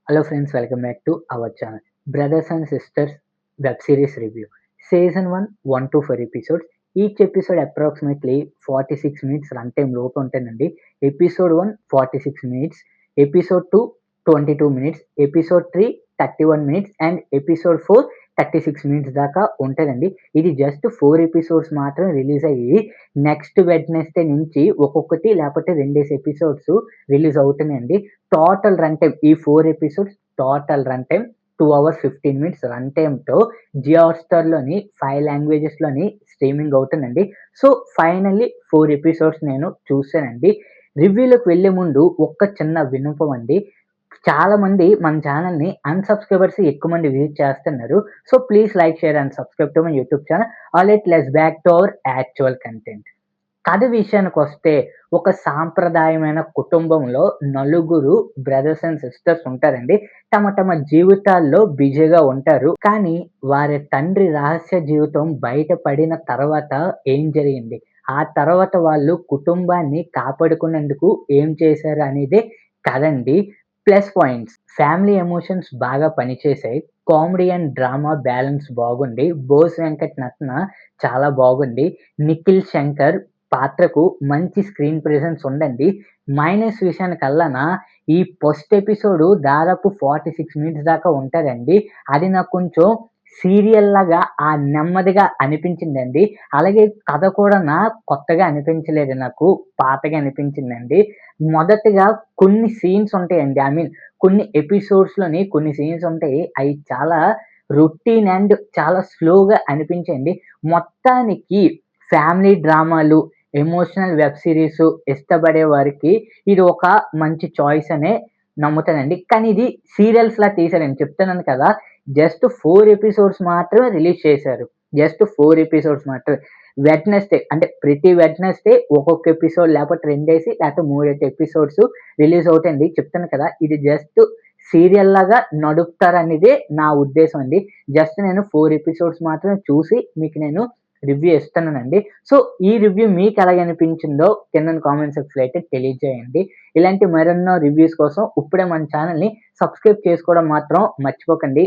Hello friends, welcome back to our channel. Brothers and Sisters web series review. Season 1, 1 to 4 episodes. Each episode approximately 46 minutes runtime lope ఉంటుందండి. Episode 1 46 minutes, Episode 2 22 minutes, Episode 3 31 minutes and Episode 4 36 minutes దాకా ఉంటుందండి. ఇది just 4 episodes మాత్రం release అయ్యి next Wednesday నుంచి ఒక్కొక్కటి లేకపోతే 2 episodes release అవుతున్నాయండి. టోటల్ రన్ టైమ్ ఈ 4 episodes total run time 2 hours 15 minutes run టైమ్‌తో జియో హాట్‌స్టార్‌లోని 5 లాంగ్వేజెస్‌లోని స్ట్రీమింగ్ అవుతుందండి. సో, ఫైనల్లీ 4 ఎపిసోడ్స్ నేను చూసానండి. రివ్యూలోకి వెళ్ళే ముందు ఒక్క చిన్న విన్నపం అండి. చాలామంది మన ఛానెల్‌ని అన్‌సబ్‌స్క్రైబర్స్ ఎక్కువ మంది విజిట్ చేస్తున్నారు. So, please like, share and subscribe to my YouTube channel. Alright let's back to our actual content. కథ విషయానికొస్తే ఒక సాంప్రదాయమైన కుటుంబంలో నలుగురు బ్రదర్స్ అండ్ సిస్టర్స్ ఉంటారండి. తమ తమ జీవితాల్లో బిజీగా ఉంటారు. కానీ వారి తండ్రి రహస్య జీవితం బయటపడిన తర్వాత ఏం జరిగింది? ఆ తర్వాత వాళ్ళు కుటుంబాన్ని కాపాడుకునేందుకు ఏం చేశారు అనేదే కథండి. ప్లస్ పాయింట్స్ ఫ్యామిలీ ఎమోషన్స్ బాగా పనిచేశాయి. కామెడీ అండ్ డ్రామా బ్యాలెన్స్ బాగుంది. బోస్ వెంకట్ నటన చాలా బాగుంది. నిఖిల్ శంకర్ పాత్రకు మంచి స్క్రీన్ ప్రెజెన్స్ ఉందండి. మైనస్ విషయానికల్లాన ఈ ఫస్ట్ ఎపిసోడ్ దాదాపు 46 మినిట్స్ దాకా ఉంటదండి. అది నాకు కొంచెం సీరియల్ లాగా నెమ్మదిగా అనిపించిందండి. అలాగే కథ కూడా కొత్తగా అనిపించలేదు నాకు. పాతగా అనిపించిందండి. మొదటగా కొన్ని సీన్స్ ఉంటాయండి. కొన్ని ఎపిసోడ్స్‌లోని కొన్ని సీన్స్ ఉంటాయి. అయి చాలా రొటీన్ అండ్ చాలా స్లోగా అనిపించాయండి. మొత్తానికి ఫ్యామిలీ డ్రామాలు, ఎమోషనల్ వెబ్ సీరీస్ ఇష్టపడే వారికి ఇది ఒక మంచి చాయిస్ అనే నమ్ముతానండి. కానీ ఇది సీరియల్స్‌లా తీశారండి. చెప్తున్నాను కదా! జస్ట్ 4 ఎపిసోడ్స్ మాత్రమే రిలీజ్ చేశారు. జస్ట్ 4 ఎపిసోడ్స్ మాత్రమే. వెడ్నెస్‌డే అంటే ప్రతి వెడ్నెస్‌డే ఒక్కొక్క ఎపిసోడ్ లేకపోతే 2 లేకపోతే 3 ఎపిసోడ్స్ రిలీజ్ అవుతాయండి. చెప్తాను కదా! ఇది జస్ట్ సీరియల్ లాగా నడుపుతారనేదే నా ఉద్దేశం అండి. జస్ట్ నేను 4 ఎపిసోడ్స్ మాత్రమే చూసి మీకు నేను రివ్యూ ఇస్తున్నానండి. సో, ఈ రివ్యూ మీకెలాగనిపించిందో కిందన కామెంట్ సెక్షన్‌లో అయితే తెలియజేయండి. ఇలాంటి మరెన్నో రివ్యూస్ కోసం ఇప్పుడే మన ఛానెల్‌ని సబ్స్క్రైబ్ చేసుకోవడం మాత్రం మర్చిపోకండి.